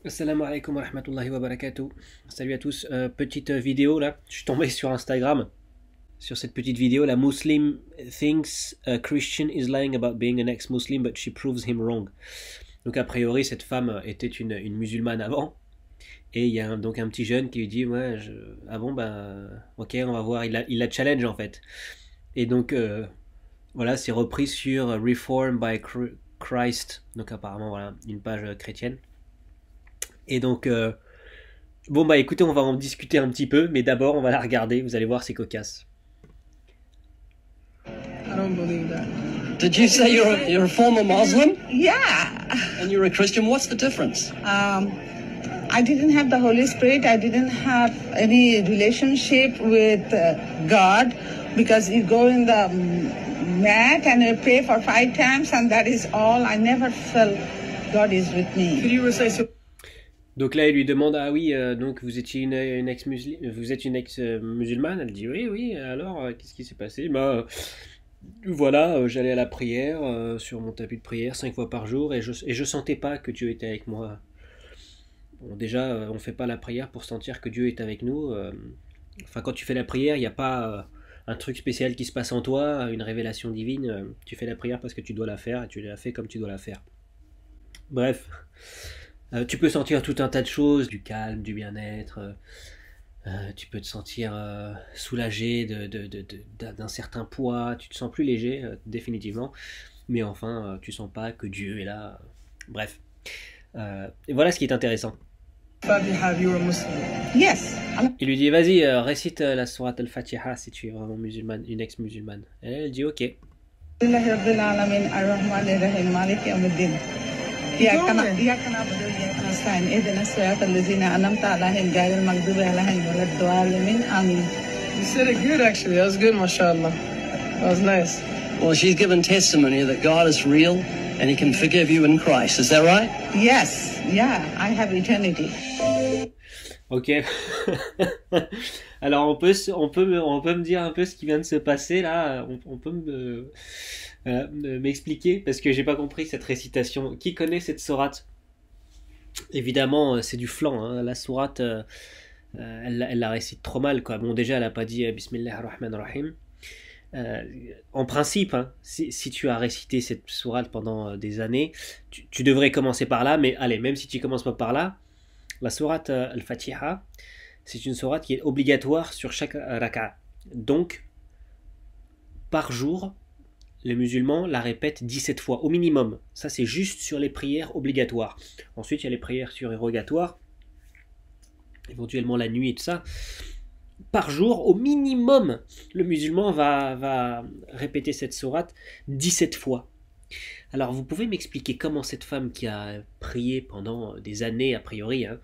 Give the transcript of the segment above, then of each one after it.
Assalamu alaikum wa rahmatullahi wa barakatuh. Salut à tous. Petite vidéo là. Je suis tombé sur Instagram. Sur cette petite vidéo, la Muslim thinks a Christian is lying about being an ex-Muslim, but she proves him wrong. Donc a priori, cette femme était une musulmane avant. Et il y a donc un petit jeune qui lui dit ouais, ah bon, ben ok, on va voir. Il la challenge en fait. Et donc voilà, c'est repris sur Reform by Christ. Donc apparemment, voilà, une page chrétienne. Et donc, bon bah écoutez, on va en discuter un petit peu, mais d'abord on va la regarder, vous allez voir, c'est cocasse. I don't believe that. Did you say you're a former Muslim Yeah. and you're a Christian? What's the difference? I didn't have the Holy Spirit. I didn't have any relationship with God because you go in the mat and you pray for 5 times and that is all. I never felt God is with me. Could you recite some? Donc là, il lui demande ah oui, donc vous étiez une ex-musulmane, vous êtes une ex-musulmane. Elle dit oui, oui. Alors qu'est-ce qui s'est passé? Bah voilà, j'allais à la prière sur mon tapis de prière 5 fois par jour et je sentais pas que Dieu était avec moi. Bon, déjà, on fait pas la prière pour sentir que Dieu est avec nous. Enfin, quand tu fais la prière, il n'y a pas un truc spécial qui se passe en toi, une révélation divine. Tu fais la prière parce que tu dois la faire et tu la fais comme tu dois la faire. Bref, tu peux sentir tout un tas de choses, du calme, du bien-être. Tu peux te sentir soulagé d'un certain poids. Tu te sens plus léger, définitivement. Mais enfin, tu sens pas que Dieu est là. Bref. Et voilà ce qui est intéressant. Fatiha, you were Muslim. Yes. Il lui dit vas-y, récite la sourate al-Fatiha si tu es vraiment musulmane, une ex-musulmane. Et elle dit ok. Alhamdulillahi Rabbil Alamin, Ar-Rahmanir Rahim, Maliki Yawmiddin. إياك نعبد وإياك نستعين اهدنا الصراط الذين أنعمت عليهم غير المغضوب عليهم ولا الضالين آمين. You said it good, actually. That was good, mashallah. That was nice. Well, she's given testimony that God is real and He can forgive you in Christ. Is that right? Yes, yeah, I have eternity. Ok. Alors on peut me dire un peu ce qui vient de se passer là. On peut m'expliquer parce que j'ai pas compris cette récitation. Qui connaît cette sourate? Évidemment, c'est du flan. Hein. La sourate, elle la récite trop mal quoi. Bon déjà, elle a pas dit Bismillah ar-Rahman ar-Rahim. En principe, hein, si tu as récité cette sourate pendant des années, tu devrais commencer par là. Mais allez, même si tu commences pas par là. La sourate al-Fatiha, c'est une sourate qui est obligatoire sur chaque raka'a. Donc, par jour, les musulmans la répètent 17 fois au minimum. Ça, c'est juste sur les prières obligatoires. Ensuite, il y a les prières surérogatoires, éventuellement la nuit et tout ça. Par jour, au minimum, le musulman va répéter cette sourate 17 fois. Alors, vous pouvez m'expliquer comment cette femme qui a prié pendant des années, a priori, hein,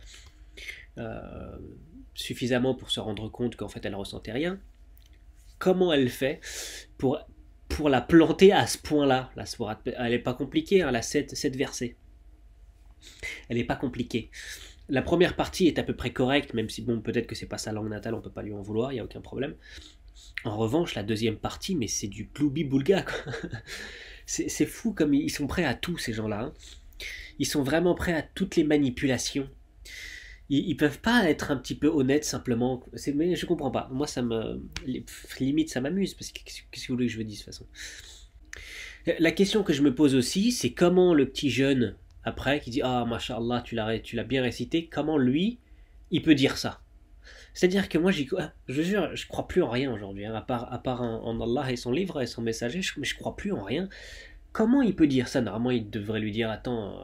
suffisamment pour se rendre compte qu'en fait elle ressentait rien, comment elle fait pour la planter à ce point-là, la sourate? Elle n'est pas compliquée, hein, elle a 7 versets. Elle n'est pas compliquée. La première partie est à peu près correcte, même si bon, peut-être que c'est pas sa langue natale, on peut pas lui en vouloir, il n'y a aucun problème. En revanche, la deuxième partie, mais c'est du gloubi-boulga, quoi. C'est fou comme ils sont prêts à tout, ces gens-là. Hein. Ils sont vraiment prêts à toutes les manipulations. Ils peuvent pas être un petit peu honnêtes simplement. Mais je comprends pas. Moi, limite, ça m'amuse. Parce que qu'est-ce que vous voulez que je vous dise de toute façon? La question que je me pose aussi, c'est comment le petit jeune, après, qui dit ah, mashallah, tu l'as bien récité, comment lui, il peut dire ça? C'est-à-dire que moi, je jure, je crois plus en rien aujourd'hui, hein, à part en Allah et son livre et son messager, mais je crois plus en rien. Comment il peut dire ça? Normalement, il devrait lui dire attends,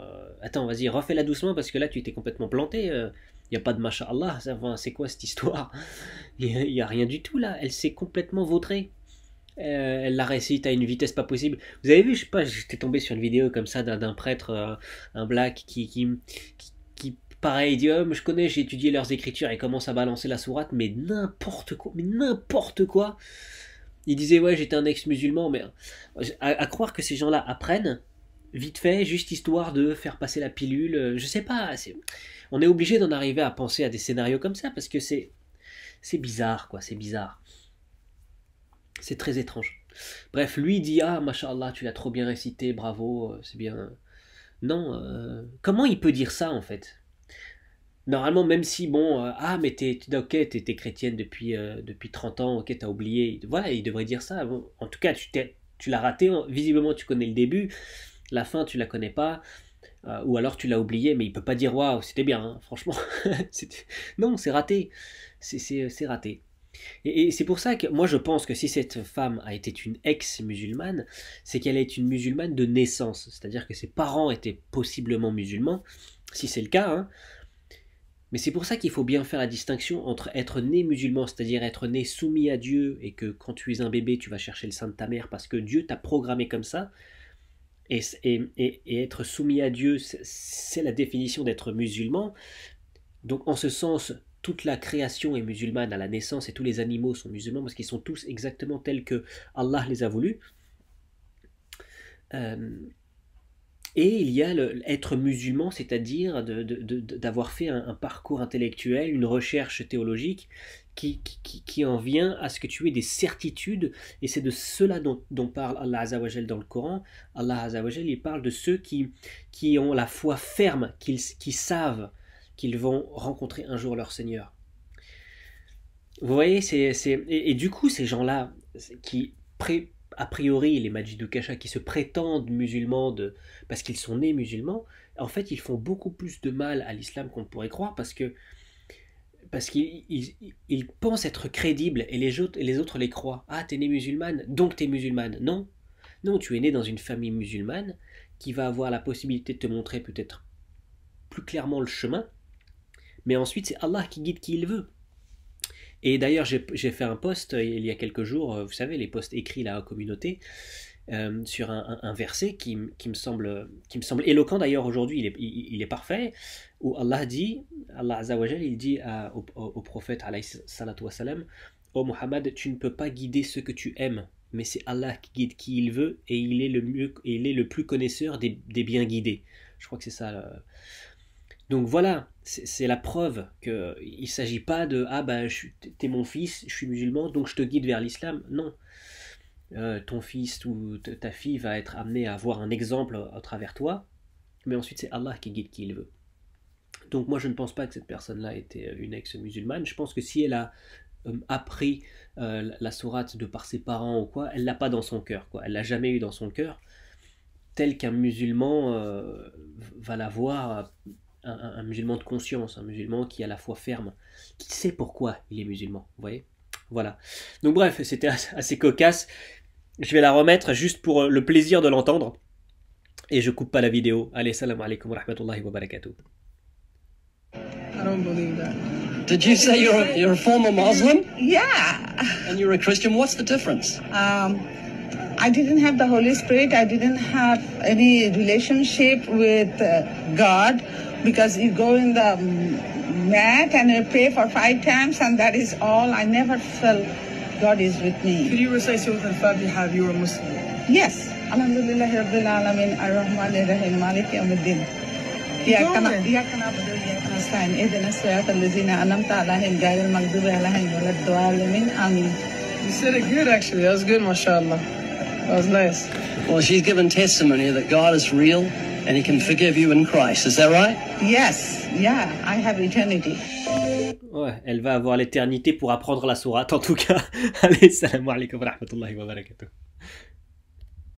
vas-y, refais-la doucement parce que là, tu t'es complètement planté. Il n'y a pas de masha'Allah, c'est quoi cette histoire? Il n'y a rien du tout là, elle s'est complètement vautrée. Elle la récite à une vitesse pas possible. Vous avez vu, je sais pas, j'étais tombé sur une vidéo comme ça d'un prêtre, un black qui pareil, il dit oh, je connais, j'ai étudié leurs écritures et commence à balancer la sourate, mais n'importe quoi, Il disait ouais, j'étais un ex-musulman, mais à croire que ces gens-là apprennent vite fait, juste histoire de faire passer la pilule, je sais pas. On est obligé d'en arriver à penser à des scénarios comme ça parce que c'est bizarre, quoi, c'est bizarre. C'est très étrange. Bref, lui dit ah, mashallah, tu l'as trop bien récité, bravo, c'est bien. Non, comment il peut dire ça en fait? Normalement, même si, bon, mais ok, t'es chrétienne depuis 30 ans, ok, t'as oublié. Voilà, il devrait dire ça. Bon, en tout cas, tu l'as raté. Visiblement, tu connais le début. La fin, tu la connais pas. Ou alors, tu l'as oublié, mais il peut pas dire, waouh, c'était bien, hein, franchement. Non, c'est raté. C'est raté. Et c'est pour ça que moi, je pense que si cette femme a été une ex-musulmane, c'est qu'elle est une musulmane de naissance. C'est-à-dire que ses parents étaient possiblement musulmans, si c'est le cas, hein. Mais c'est pour ça qu'il faut bien faire la distinction entre être né musulman, c'est-à-dire être né soumis à Dieu, et que quand tu es un bébé, tu vas chercher le sein de ta mère parce que Dieu t'a programmé comme ça, et être soumis à Dieu, c'est la définition d'être musulman. Donc en ce sens, toute la création est musulmane à la naissance, et tous les animaux sont musulmans parce qu'ils sont tous exactement tels que Allah les a voulus. Euh, Et il y a être musulman, c'est-à-dire d'avoir fait un parcours intellectuel, une recherche théologique qui en vient à ce que tu aies des certitudes. Et c'est de cela dont parle Allah Azzawajal dans le Coran. Allah Azzawajal, il parle de ceux qui ont la foi ferme, qui savent qu'ils vont rencontrer un jour leur Seigneur. Vous voyez, et du coup, ces gens-là, qui a priori, les Majidou Kasha qui se prétendent musulmans parce qu'ils sont nés musulmans, en fait, ils font beaucoup plus de mal à l'islam qu'on pourrait croire parce qu'ils pensent être crédibles, et les autres les croient. Ah, t'es née musulmane, donc t'es musulmane. Non, non, tu es né dans une famille musulmane qui va avoir la possibilité de te montrer peut-être plus clairement le chemin, mais ensuite, c'est Allah qui guide qui il veut. Et d'ailleurs, j'ai fait un post il y a quelques jours, vous savez, les posts écrits là en communauté, sur un verset qui me semble éloquent. D'ailleurs, aujourd'hui, il est parfait, où Allah Azzawajal, il dit au prophète, alayhi salatu wassalam, ô Muhammad, tu ne peux pas guider ceux que tu aimes, mais c'est Allah qui guide qui il veut, et il est le plus connaisseur des bien guidés. Je crois que c'est ça. Donc voilà, c'est la preuve qu'il ne s'agit pas de « Ah bah t'es mon fils, je suis musulman, donc je te guide vers l'islam ». Non, ton fils ou ta fille va être amené à avoir un exemple à travers toi, mais ensuite c'est Allah qui guide qui il veut. Donc moi je ne pense pas que cette personne-là était une ex-musulmane. Je pense que si elle a appris la sourate de par ses parents ou quoi, elle l'a pas dans son cœur, quoi. Elle l'a jamais eu dans son cœur, tel qu'un musulman va l'avoir. Un musulman de conscience, un musulman qui a la foi ferme, qui sait pourquoi il est musulman, vous voyez. Voilà. Donc bref, c'était assez cocasse. Je vais la remettre juste pour le plaisir de l'entendre. Et je coupe pas la vidéo. Allez, salam alaikum wa rahmatullahi wa barakatuh. I don't believe that. Did you say you're a former Muslim Yeah. and you're a Christian? What's the difference? I didn't have the Holy Spirit. I didn't have any relationship with God, because you go in the mat and you pray for 5 times, and that is all. I never felt God is with Could me. you recite Surah Al-Fatiha if you were Muslim? Yes. Alhamdulillah Rabbil Alamin Ar-Rahman Ar-Rahim Malik Yawmiddin. إياك نعبد وإياك نستعين اهدنا الصراط الذين أنعمت عليهم غير المغضوب عليهم ولا الضالين آمين. You said it good, actually. That was good, mashallah. That was nice. Well, she's given testimony that God is real and he can forgive you in Christ. Is that right? Yes, yeah, I have eternity. Ouais, elle va avoir l'éternité pour apprendre la sourate en tout cas. Allez, salam alaikum wa rahmatullahi wa barakatuh.